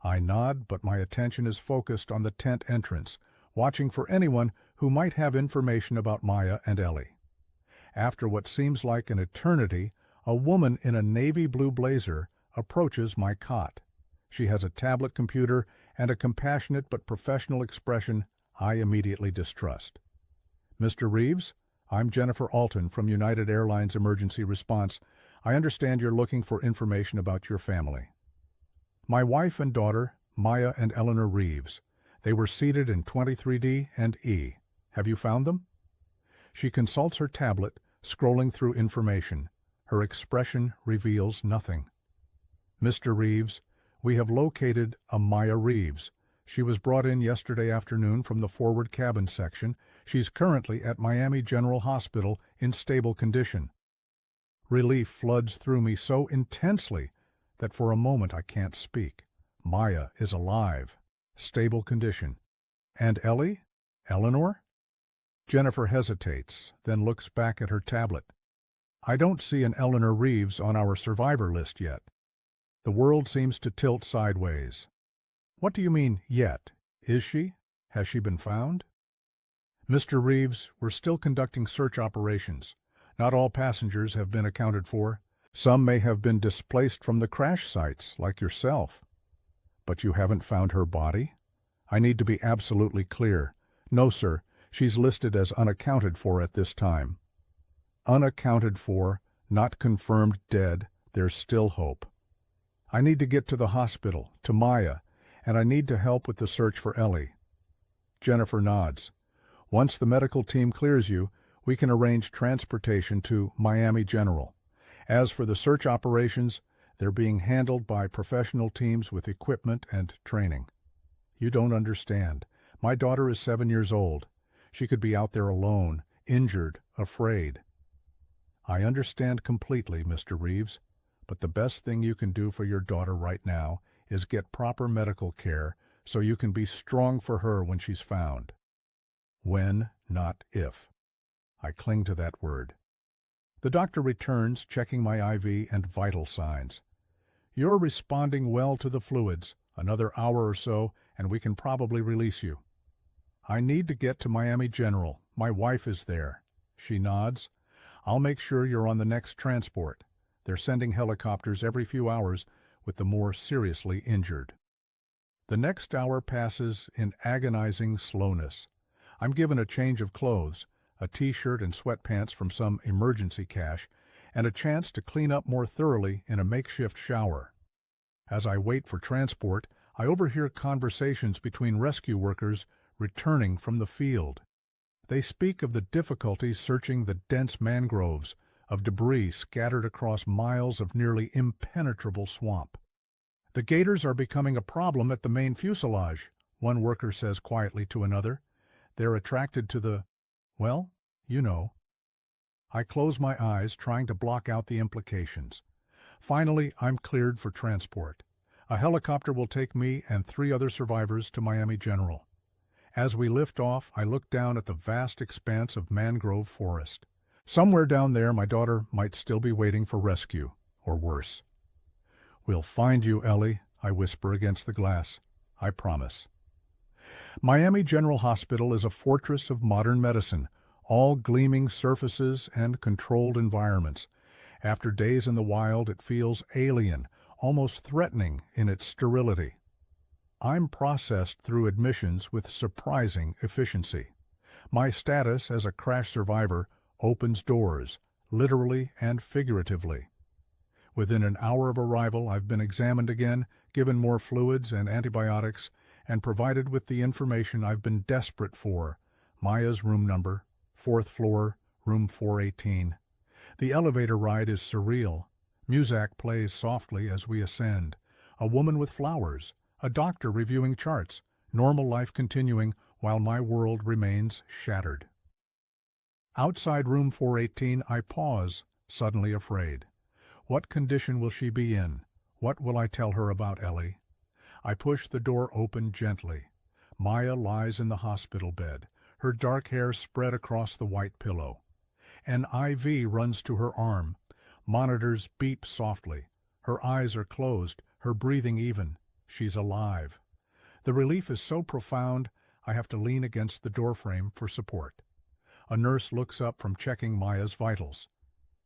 I nod, but my attention is focused on the tent entrance, watching for anyone who might have information about Maya and Ellie. After what seems like an eternity, a woman in a navy blue blazer approaches my cot. She has a tablet computer and a compassionate but professional expression I immediately distrust. "Mr. Reeves, I'm Jennifer Alton from United Airlines Emergency Response. I understand you're looking for information about your family." "My wife and daughter, Maya and Eleanor Reeves. They were seated in 23D and E. Have you found them?" She consults her tablet, scrolling through information. Her expression reveals nothing. "Mr. Reeves, we have located a Maya Reeves. She was brought in yesterday afternoon from the forward cabin section. She's currently at Miami General Hospital in stable condition." Relief floods through me so intensely that for a moment I can't speak. Maya is alive. Stable condition. "And Ellie? Eleanor?" Jennifer hesitates, then looks back at her tablet. "I don't see an Eleanor Reeves on our survivor list yet." The world seems to tilt sideways. "What do you mean, yet? Is she? Has she been found?" "Mr. Reeves, we're still conducting search operations. Not all passengers have been accounted for. Some may have been displaced from the crash sites, like yourself." "But you haven't found her body?" I need to be absolutely clear. "No, sir. She's listed as unaccounted for at this time." Unaccounted for, not confirmed dead, there's still hope. I need to get to the hospital, to Maya, and I need to help with the search for Ellie. Jennifer nods. "Once the medical team clears you, we can arrange transportation to Miami General. As for the search operations, they're being handled by professional teams with equipment and training." "You don't understand. My daughter is 7 years old. She could be out there alone, injured, afraid." "I understand completely, Mr. Reeves, but the best thing you can do for your daughter right now is get proper medical care so you can be strong for her when she's found." When, not if. I cling to that word. The doctor returns, checking my IV and vital signs. You're responding well to the fluids. Another hour or so, and we can probably release you. I need to get to Miami General. My wife is there. She nods. I'll make sure you're on the next transport. They're sending helicopters every few hours with the more seriously injured. The next hour passes in agonizing slowness. I'm given a change of clothes, a t-shirt and sweatpants from some emergency cache, and a chance to clean up more thoroughly in a makeshift shower. As I wait for transport, I overhear conversations between rescue workers returning from the field. They speak of the difficulties searching the dense mangroves, of debris scattered across miles of nearly impenetrable swamp. The gators are becoming a problem at the main fuselage, one worker says quietly to another. They're attracted to the, well, you know. I close my eyes, trying to block out the implications. Finally, I'm cleared for transport. A helicopter will take me and 3 other survivors to Miami General. As we lift off, I look down at the vast expanse of mangrove forest. Somewhere down there, my daughter might still be waiting for rescue, or worse. We'll find you, Ellie, I whisper against the glass. I promise. Miami General Hospital is a fortress of modern medicine, all gleaming surfaces and controlled environments. After days in the wild, it feels alien, almost threatening in its sterility. I'm processed through admissions with surprising efficiency. My status as a crash survivor opens doors, literally and figuratively. Within an hour of arrival, I've been examined again, given more fluids and antibiotics, and provided with the information I've been desperate for. Maya's room number, 4th floor, room 418. The elevator ride is surreal. Music plays softly as we ascend. A woman with flowers, a doctor reviewing charts, normal life continuing while my world remains shattered. Outside room 418, I pause, suddenly afraid. What condition will she be in? What will I tell her about Ellie? I push the door open gently. Maya lies in the hospital bed, her dark hair spread across the white pillow. An IV runs to her arm. Monitors beep softly. Her eyes are closed, her breathing even. She's alive. The relief is so profound, I have to lean against the doorframe for support. A nurse looks up from checking Maya's vitals.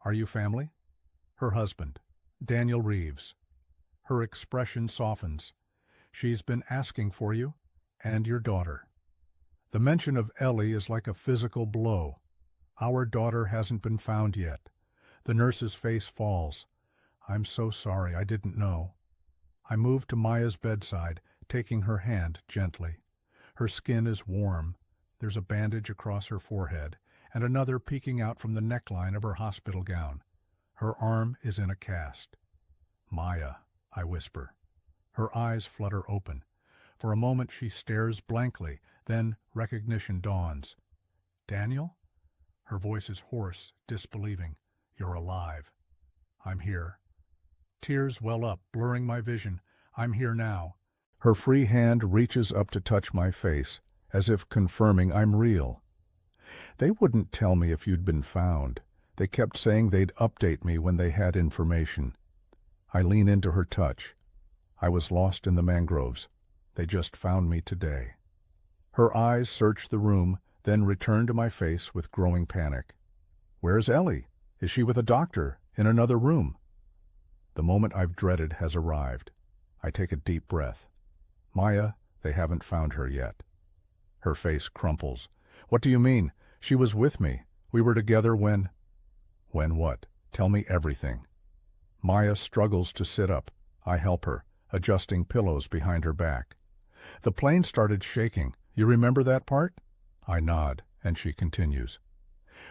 Are you family? Her husband, Daniel Reeves. Her expression softens. She's been asking for you, and your daughter. The mention of Ellie is like a physical blow. Our daughter hasn't been found yet. The nurse's face falls. I'm so sorry, I didn't know. I move to Maya's bedside, taking her hand gently. Her skin is warm. There's a bandage across her forehead, and another peeking out from the neckline of her hospital gown. Her arm is in a cast. Maya, I whisper. Her eyes flutter open. For a moment she stares blankly, then recognition dawns. Daniel? Her voice is hoarse, disbelieving. You're alive. I'm here. Tears well up, blurring my vision. I'm here now. Her free hand reaches up to touch my face, as if confirming I'm real. They wouldn't tell me if you'd been found. They kept saying they'd update me when they had information. I lean into her touch. I was lost in the mangroves. They just found me today. Her eyes search the room, then return to my face with growing panic. Where's Ellie? Is she with a doctor, in another room? The moment I've dreaded has arrived. I take a deep breath. Maya, they haven't found her yet. Her face crumples. What do you mean? She was with me. We were together when... When what? Tell me everything. Maya struggles to sit up. I help her, adjusting pillows behind her back. The plane started shaking. You remember that part? I nod, and she continues.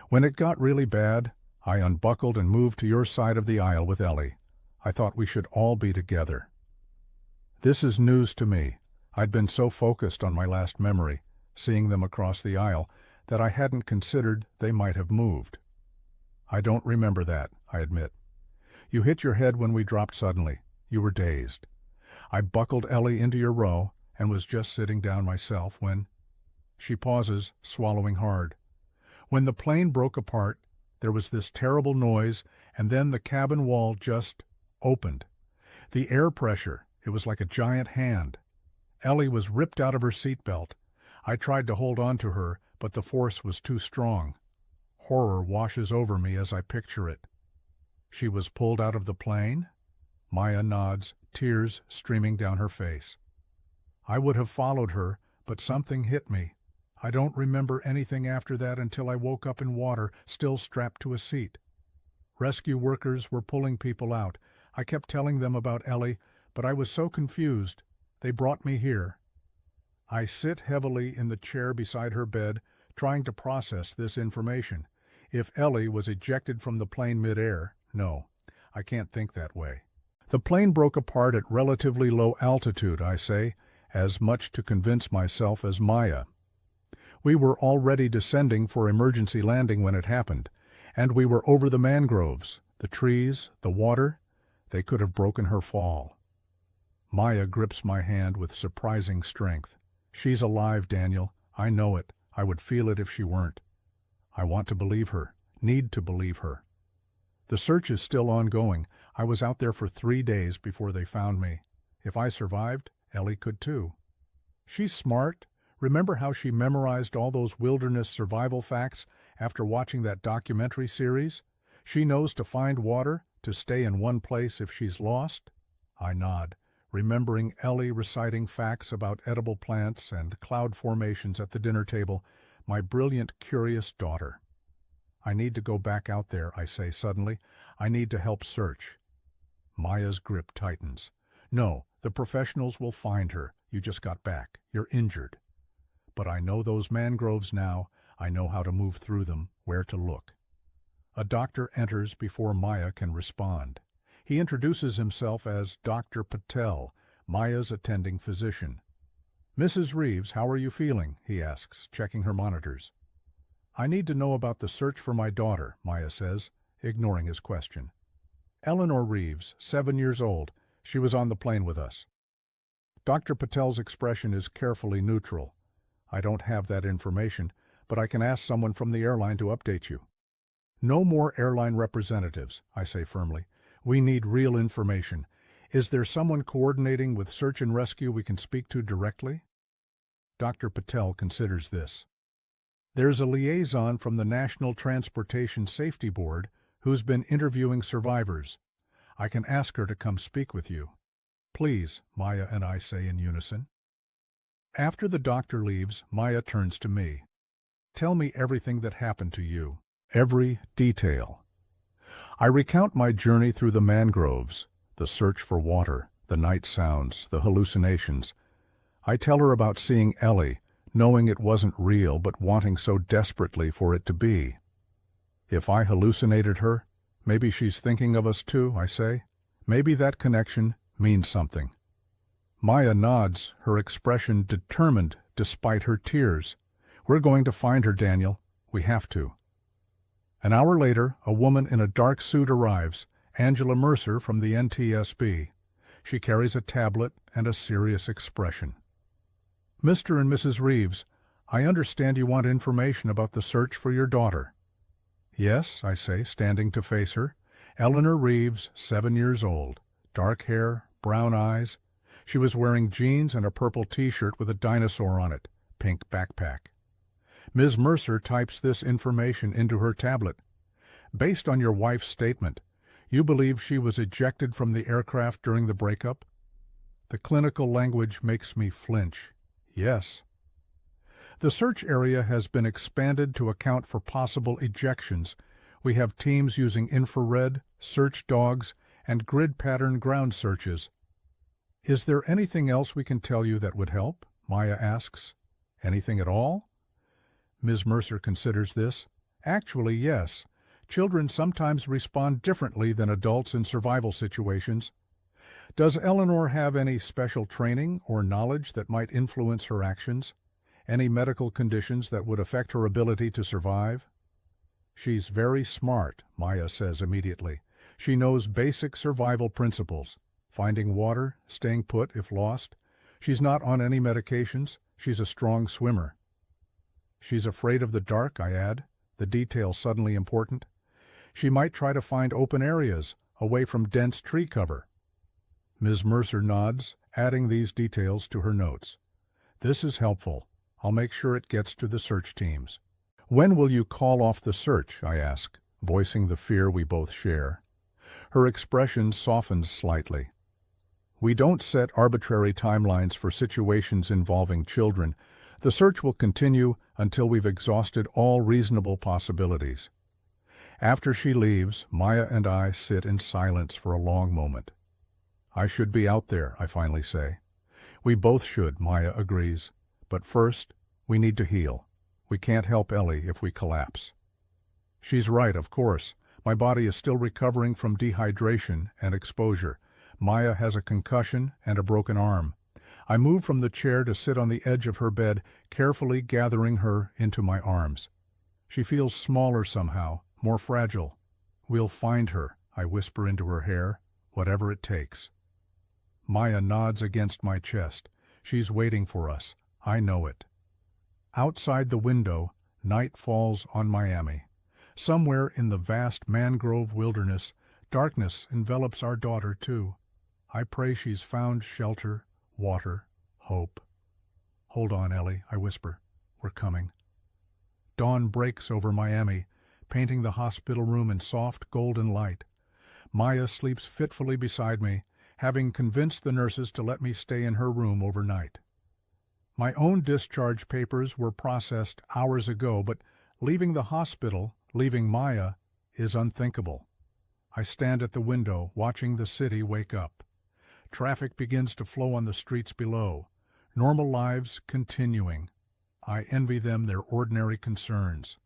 When it got really bad, I unbuckled and moved to your side of the aisle with Ellie. I thought we should all be together. This is news to me. I'd been so focused on my last memory, seeing them across the aisle, that I hadn't considered they might have moved. I don't remember that, I admit. You hit your head when we dropped suddenly. You were dazed. I buckled Ellie into your row and was just sitting down myself when... She pauses, swallowing hard. When the plane broke apart, there was this terrible noise, and then the cabin wall just opened. The air pressure, it was like a giant hand. Ellie was ripped out of her seatbelt. I tried to hold on to her, but the force was too strong. Horror washes over me as I picture it. She was pulled out of the plane? Maya nods, tears streaming down her face. I would have followed her, but something hit me. I don't remember anything after that until I woke up in water, still strapped to a seat. Rescue workers were pulling people out. I kept telling them about Ellie, but I was so confused. They brought me here. I sit heavily in the chair beside her bed, trying to process this information. If Ellie was ejected from the plane midair, no, I can't think that way. The plane broke apart at relatively low altitude, I say, as much to convince myself as Maya. We were already descending for emergency landing when it happened, and we were over the mangroves, the trees, the water. They could have broken her fall. Maya grips my hand with surprising strength. She's alive, Daniel. I know it. I would feel it if she weren't. I want to believe her, need to believe her. The search is still ongoing. I was out there for 3 days before they found me. If I survived, Ellie could too. She's smart. Remember how she memorized all those wilderness survival facts after watching that documentary series? She knows to find water, to stay in one place if she's lost. I nod, remembering Ellie reciting facts about edible plants and cloud formations at the dinner table, my brilliant, curious daughter. I need to go back out there, I say suddenly. I need to help search. Maya's grip tightens. No, the professionals will find her. You just got back. You're injured. But I know those mangroves now. I know how to move through them, where to look. A doctor enters before Maya can respond. He introduces himself as Dr. Patel, Maya's attending physician. "Mrs. Reeves, how are you feeling?" he asks, checking her monitors. "I need to know about the search for my daughter," Maya says, ignoring his question. "Eleanor Reeves, 7 years old. She was on the plane with us." Dr. Patel's expression is carefully neutral. I don't have that information, but I can ask someone from the airline to update you. "No more airline representatives," I say firmly. "We need real information. Is there someone coordinating with search and rescue we can speak to directly?" Dr. Patel considers this. "There's a liaison from the National Transportation Safety Board who's been interviewing survivors. I can ask her to come speak with you." "Please," Maya and I say in unison. After the doctor leaves, Maya turns to me. "Tell me everything that happened to you. Every detail." I recount my journey through the mangroves, the search for water, the night sounds, the hallucinations. I tell her about seeing Ellie, knowing it wasn't real but wanting so desperately for it to be. "If I hallucinated her, maybe she's thinking of us too," I say. "Maybe that connection means something." Maya nods, her expression determined despite her tears. "We're going to find her, Daniel. We have to." An hour later, a woman in a dark suit arrives, Angela Mercer from the NTSB. She carries a tablet and a serious expression. "Mr. and Mrs. Reeves, I understand you want information about the search for your daughter." "Yes," I say, standing to face her. "Eleanor Reeves, 7 years old. Dark hair, brown eyes. She was wearing jeans and a purple T-shirt with a dinosaur on it, pink backpack." Ms. Mercer types this information into her tablet. "Based on your wife's statement, you believe she was ejected from the aircraft during the breakup?" The clinical language makes me flinch. "Yes." "The search area has been expanded to account for possible ejections. We have teams using infrared, search dogs, and grid pattern ground searches." "Is there anything else we can tell you that would help?" Maya asks. "Anything at all?" Ms. Mercer considers this. "Actually, yes. Children sometimes respond differently than adults in survival situations. Does Eleanor have any special training or knowledge that might influence her actions? Any medical conditions that would affect her ability to survive?" "She's very smart," Maya says immediately. "She knows basic survival principles. Finding water, staying put if lost. She's not on any medications. She's a strong swimmer." She's afraid of the dark, I add, the detail suddenly important. She might try to find open areas, away from dense tree cover. Ms. Mercer nods, adding these details to her notes. This is helpful. I'll make sure it gets to the search teams. When will you call off the search? I ask, voicing the fear we both share. Her expression softens slightly. We don't set arbitrary timelines for situations involving children. The search will continue until we've exhausted all reasonable possibilities. After she leaves, Maya and I sit in silence for a long moment. I should be out there, I finally say. We both should, Maya agrees. But first, we need to heal. We can't help Ellie if we collapse. She's right, of course. My body is still recovering from dehydration and exposure. Maya has a concussion and a broken arm. I move from the chair to sit on the edge of her bed, carefully gathering her into my arms. She feels smaller somehow, more fragile. We'll find her, I whisper into her hair, whatever it takes. Maya nods against my chest. She's waiting for us. I know it. Outside the window, night falls on Miami. Somewhere in the vast mangrove wilderness, darkness envelops our daughter too. I pray she's found shelter, water, hope. Hold on, Ellie, I whisper. We're coming. Dawn breaks over Miami, painting the hospital room in soft golden light. Maya sleeps fitfully beside me, having convinced the nurses to let me stay in her room overnight. My own discharge papers were processed hours ago, but leaving the hospital, leaving Maya, is unthinkable. I stand at the window, watching the city wake up. Traffic begins to flow on the streets below. Normal lives continuing. I envy them their ordinary concerns.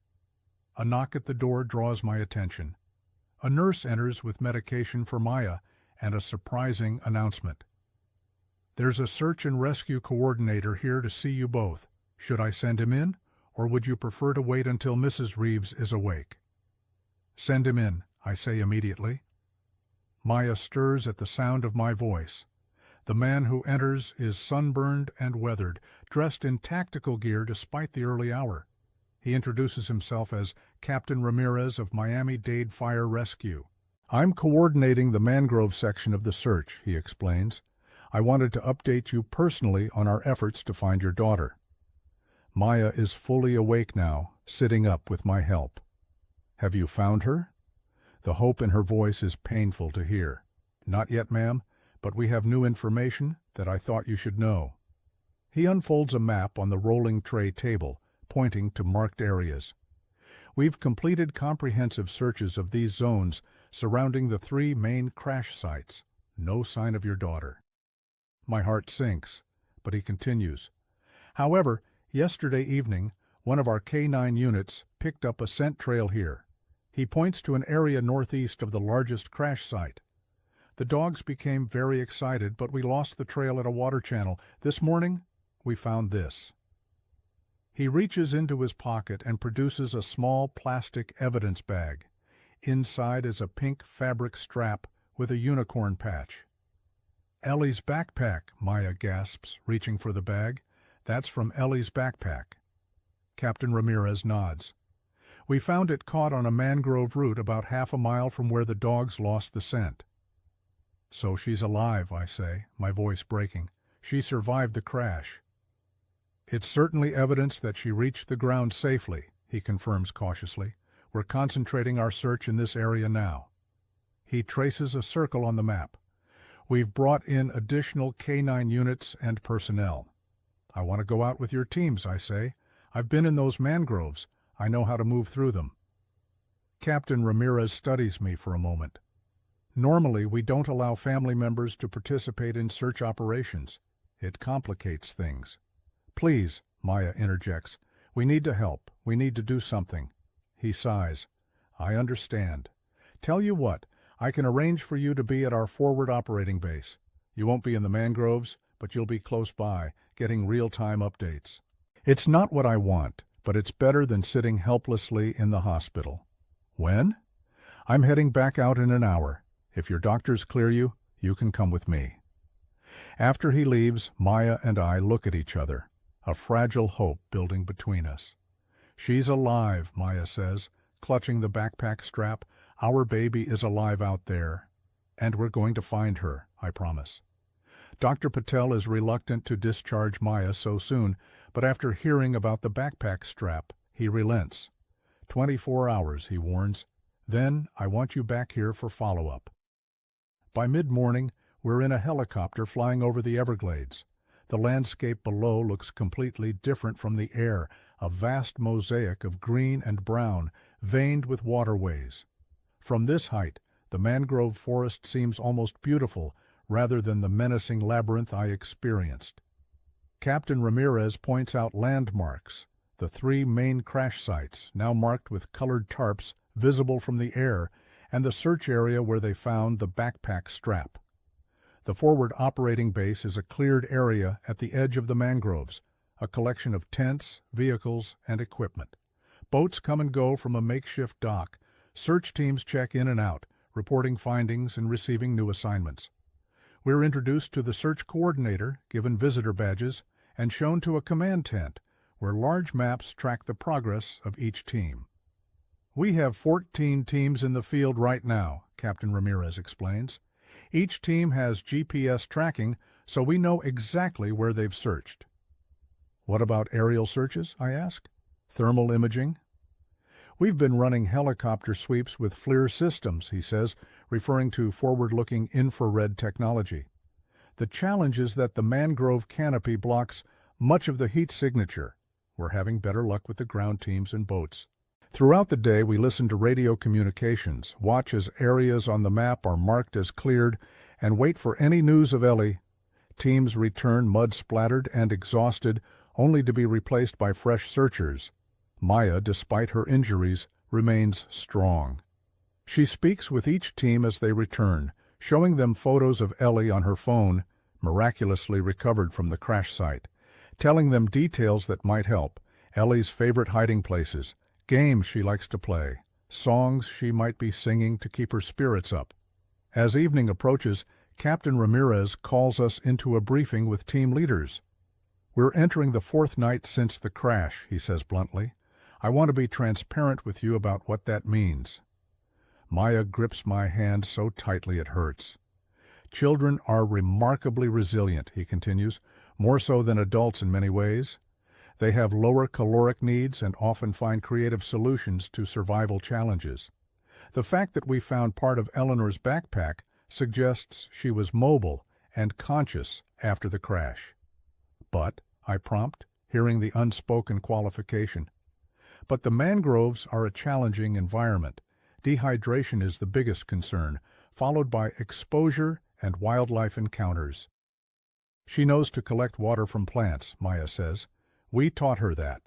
A knock at the door draws my attention. A nurse enters with medication for Maya and a surprising announcement. There's a search and rescue coordinator here to see you both. Should I send him in, or would you prefer to wait until Mrs. Reeves is awake? Send him in, I say immediately. Maya stirs at the sound of my voice. The man who enters is sunburned and weathered, dressed in tactical gear despite the early hour. He introduces himself as Captain Ramirez of Miami-Dade Fire Rescue. I'm coordinating the mangrove section of the search, he explains. I wanted to update you personally on our efforts to find your daughter. Maya is fully awake now, sitting up with my help. Have you found her? The hope in her voice is painful to hear. Not yet, ma'am, but we have new information that I thought you should know. He unfolds a map on the rolling tray table, pointing to marked areas. We've completed comprehensive searches of these zones surrounding the 3 main crash sites. No sign of your daughter. My heart sinks, but he continues. However, yesterday evening, one of our K9 units picked up a scent trail here. He points to an area northeast of the largest crash site. The dogs became very excited, but we lost the trail at a water channel. This morning, we found this. He reaches into his pocket and produces a small plastic evidence bag. Inside is a pink fabric strap with a unicorn patch. Ellie's backpack, Maya gasps, reaching for the bag. That's from Ellie's backpack. Captain Ramirez nods. We found it caught on a mangrove root about half a mile from where the dogs lost the scent. So she's alive, I say, my voice breaking. She survived the crash. It's certainly evidence that she reached the ground safely, he confirms cautiously. We're concentrating our search in this area now. He traces a circle on the map. We've brought in additional K9 units and personnel. I want to go out with your teams, I say. I've been in those mangroves. I know how to move through them. Captain Ramirez studies me for a moment. Normally, we don't allow family members to participate in search operations. It complicates things. Please, Maya interjects. We need to help. We need to do something. He sighs. I understand. Tell you what, I can arrange for you to be at our forward operating base. You won't be in the mangroves, but you'll be close by, getting real-time updates. It's not what I want, but it's better than sitting helplessly in the hospital. When? I'm heading back out in an hour. If your doctors clear you, you can come with me. After he leaves, Maya and I look at each other, a fragile hope building between us. She's alive, Maya says, clutching the backpack strap. Our baby is alive out there. And we're going to find her, I promise. Dr. Patel is reluctant to discharge Maya so soon, but after hearing about the backpack strap, he relents. 24 hours, he warns. Then I want you back here for follow-up. By mid-morning, we're in a helicopter flying over the Everglades. The landscape below looks completely different from the air, a vast mosaic of green and brown, veined with waterways. From this height, the mangrove forest seems almost beautiful, rather than the menacing labyrinth I experienced. Captain Ramirez points out landmarks, the 3 main crash sites, now marked with colored tarps visible from the air, and the search area where they found the backpack strap. The forward operating base is a cleared area at the edge of the mangroves, a collection of tents, vehicles, and equipment. Boats come and go from a makeshift dock. Search teams check in and out, reporting findings and receiving new assignments. We're introduced to the search coordinator, given visitor badges, and shown to a command tent, where large maps track the progress of each team. We have 14 teams in the field right now, Captain Ramirez explains. Each team has GPS tracking, so we know exactly where they've searched. What about aerial searches, I ask? Thermal imaging? We've been running helicopter sweeps with FLIR systems, he says, referring to forward-looking infrared technology. The challenge is that the mangrove canopy blocks much of the heat signature. We're having better luck with the ground teams and boats. Throughout the day, we listen to radio communications, watch as areas on the map are marked as cleared, and wait for any news of Ellie. Teams return mud-splattered and exhausted, only to be replaced by fresh searchers. Maya, despite her injuries, remains strong. She speaks with each team as they return, showing them photos of Ellie on her phone, miraculously recovered from the crash site, telling them details that might help, Ellie's favorite hiding places, games she likes to play, songs she might be singing to keep her spirits up. As evening approaches, Captain Ramirez calls us into a briefing with team leaders. We're entering the 4th night since the crash, he says bluntly. I want to be transparent with you about what that means. Maya grips my hand so tightly it hurts. Children are remarkably resilient, he continues, more so than adults in many ways. They have lower caloric needs and often find creative solutions to survival challenges. The fact that we found part of Eleanor's backpack suggests she was mobile and conscious after the crash. But, I prompt, hearing the unspoken qualification. But the mangroves are a challenging environment. Dehydration is the biggest concern, followed by exposure and wildlife encounters. She knows to collect water from plants, Maya says. We taught her that.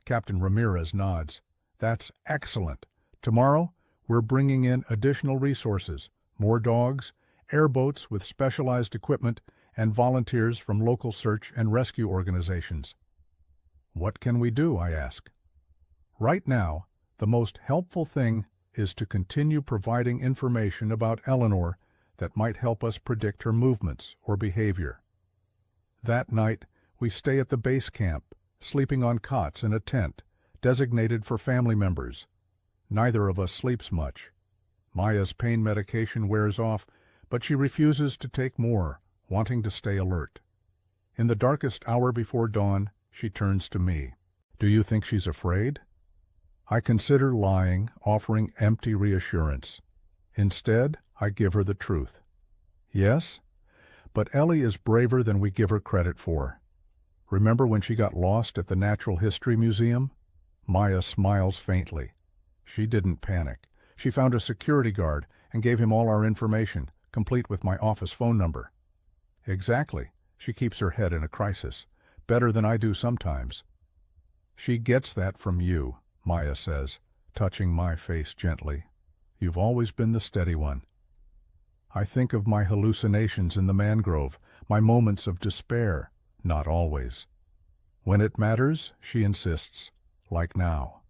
Captain Ramirez nods. That's excellent. Tomorrow, we're bringing in additional resources, more dogs, airboats with specialized equipment, and volunteers from local search and rescue organizations. What can we do, I ask. Right now, the most helpful thing is to continue providing information about Eleanor that might help us predict her movements or behavior. That night, we stay at the base camp, sleeping on cots in a tent, designated for family members. Neither of us sleeps much. Maya's pain medication wears off, but she refuses to take more, wanting to stay alert. In the darkest hour before dawn, she turns to me. Do you think she's afraid? I consider lying, offering empty reassurance. Instead, I give her the truth. Yes, but Ellie is braver than we give her credit for. Remember when she got lost at the Natural History Museum? Maya smiles faintly. She didn't panic. She found a security guard and gave him all our information, complete with my office phone number. Exactly. She keeps her head in a crisis. Better than I do sometimes. She gets that from you, Maya says, touching my face gently. You've always been the steady one. I think of my hallucinations in the mangrove, my moments of despair, not always. When it matters, she insists, like now.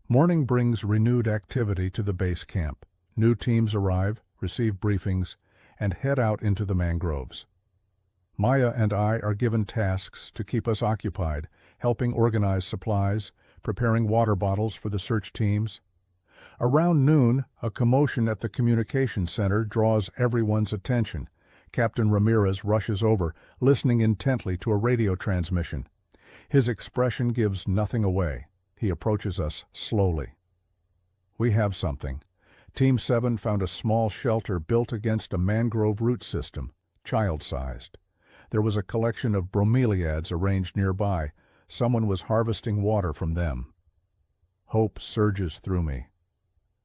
Morning brings renewed activity to the base camp. New teams arrive, receive briefings, and head out into the mangroves. Maya and I are given tasks to keep us occupied, helping organize supplies, preparing water bottles for the search teams. Around noon, a commotion at the communications center draws everyone's attention. Captain Ramirez rushes over, listening intently to a radio transmission. His expression gives nothing away. He approaches us slowly. We have something. Team 7 found a small shelter built against a mangrove root system, child-sized. There was a collection of bromeliads arranged nearby. Someone was harvesting water from them. Hope surges through me.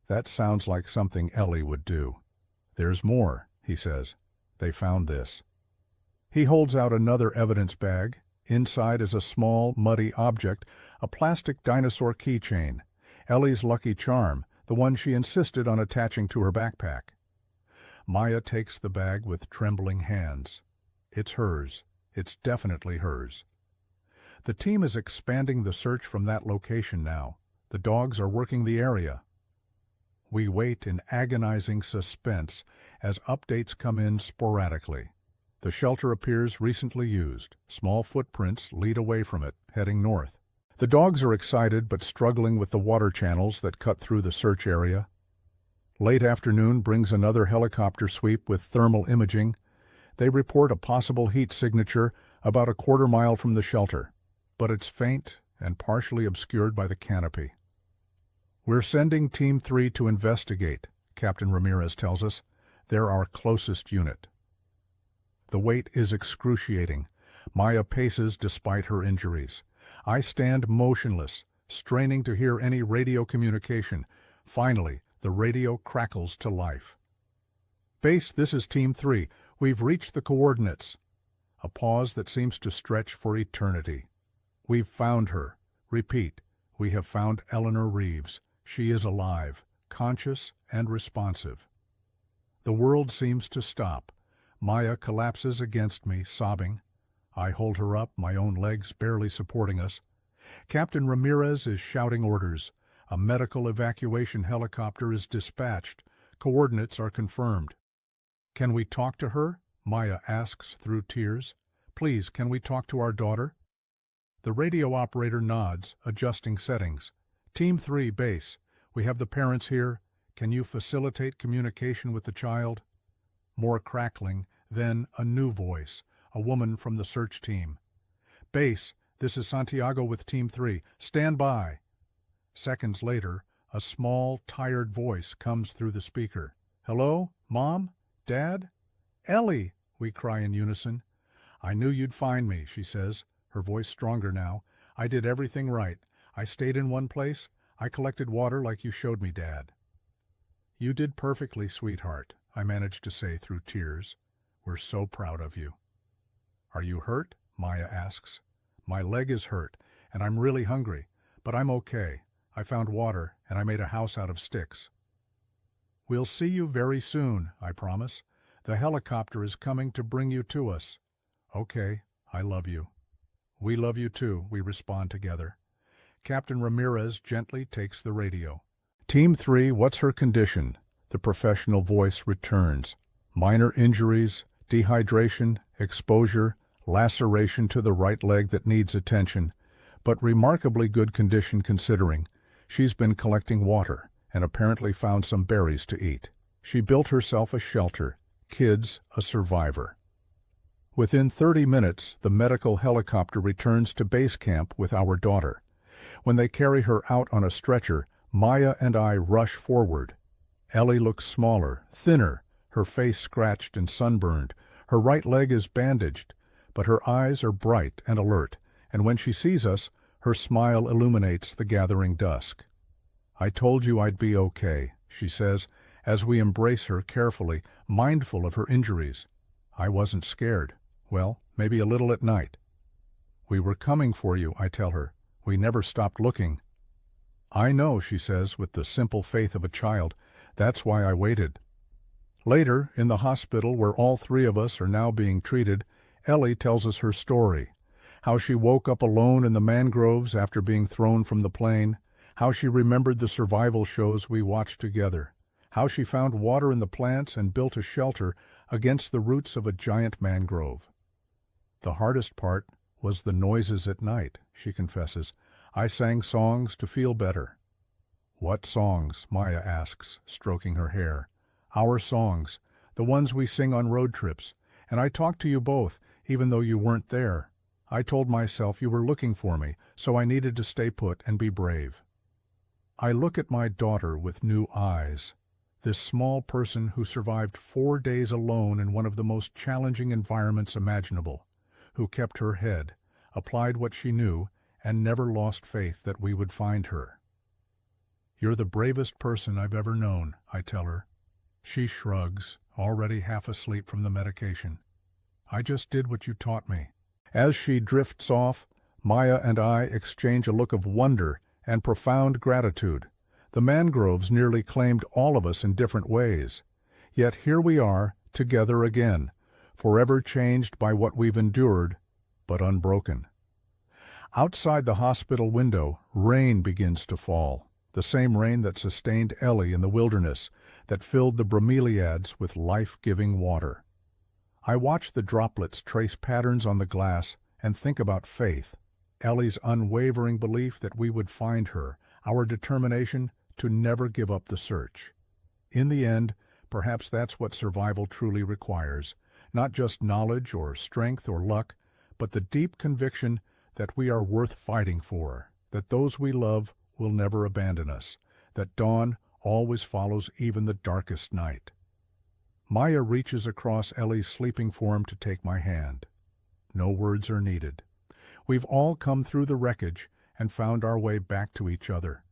That sounds like something Ellie would do. There's more, he says. They found this. He holds out another evidence bag. Inside is a small, muddy object, a plastic dinosaur keychain. Ellie's lucky charm, the one she insisted on attaching to her backpack. Maya takes the bag with trembling hands. It's hers. It's definitely hers. The team is expanding the search from that location now. The dogs are working the area. We wait in agonizing suspense as updates come in sporadically. The shelter appears recently used. Small footprints lead away from it, heading north. The dogs are excited but struggling with the water channels that cut through the search area. Late afternoon brings another helicopter sweep with thermal imaging. They report a possible heat signature about a quarter-mile from the shelter, but it's faint and partially obscured by the canopy. We're sending Team 3 to investigate, Captain Ramirez tells us. They're our closest unit. The wait is excruciating. Maya paces despite her injuries. I stand motionless, straining to hear any radio communication. Finally, the radio crackles to life. Base, this is Team 3. We've reached the coordinates. A pause that seems to stretch for eternity. We've found her. Repeat, we have found Eleanor Reeves. She is alive, conscious and responsive. The world seems to stop. Maya collapses against me, sobbing. I hold her up, my own legs barely supporting us. Captain Ramirez is shouting orders. A medical evacuation helicopter is dispatched. Coordinates are confirmed. Can we talk to her? Maya asks through tears. Please, can we talk to our daughter? The radio operator nods, adjusting settings. Team 3, base. We have the parents here. Can you facilitate communication with the child? More crackling, then a new voice, a woman from the search team. Base, this is Santiago with Team 3. Stand by. Seconds later, a small, tired voice comes through the speaker. Hello? Mom? Dad? Ellie, we cry in unison. I knew you'd find me, she says, her voice stronger now. I did everything right. I stayed in one place. I collected water like you showed me, Dad. You did perfectly, sweetheart, I managed to say through tears. We're so proud of you. Are you hurt? Maya asks. My leg is hurt, and I'm really hungry, but I'm okay. I found water, and I made a house out of sticks. We'll see you very soon, I promise. The helicopter is coming to bring you to us. Okay, I love you. We love you too, we respond together. Captain Ramirez gently takes the radio. Team 3, what's her condition? The professional voice returns. Minor injuries, dehydration, exposure, laceration to the right leg that needs attention, but remarkably good condition considering. She's been collecting water and apparently found some berries to eat. She built herself a shelter. Kids, a survivor. Within 30 minutes, the medical helicopter returns to base camp with our daughter. When they carry her out on a stretcher, Maya and I rush forward. Ellie looks smaller, thinner, her face scratched and sunburned. Her right leg is bandaged, but her eyes are bright and alert, and when she sees us, her smile illuminates the gathering dusk. I told you I'd be okay, she says, as we embrace her carefully, mindful of her injuries. I wasn't scared. Well, maybe a little at night. We were coming for you, I tell her. We never stopped looking. I know, she says, with the simple faith of a child. That's why I waited. Later, in the hospital where all three of us are now being treated, Ellie tells us her story. How she woke up alone in the mangroves after being thrown from the plane. How she remembered the survival shows we watched together. How she found water in the plants and built a shelter against the roots of a giant mangrove. The hardest part was the noises at night, she confesses. I sang songs to feel better. What songs? Maya asks, stroking her hair. Our songs, the ones we sing on road trips. And I talked to you both, even though you weren't there. I told myself you were looking for me, so I needed to stay put and be brave. I look at my daughter with new eyes. This small person who survived 4 days alone in one of the most challenging environments imaginable, who kept her head, applied what she knew, and never lost faith that we would find her. You're the bravest person I've ever known, I tell her. She shrugs, already half asleep from the medication. I just did what you taught me. As she drifts off, Maya and I exchange a look of wonder and profound gratitude. The mangroves nearly claimed all of us in different ways. Yet here we are, together again, forever changed by what we've endured, but unbroken. Outside the hospital window, rain begins to fall, the same rain that sustained Ellie in the wilderness, that filled the bromeliads with life-giving water. I watch the droplets trace patterns on the glass and think about faith, Ellie's unwavering belief that we would find her, our determination to never give up the search. In the end, perhaps that's what survival truly requires, not just knowledge or strength or luck, but the deep conviction that we are worth fighting for, that those we love will never abandon us, that dawn always follows even the darkest night. Maya reaches across Ellie's sleeping form to take my hand. No words are needed. We've all come through the wreckage and found our way back to each other.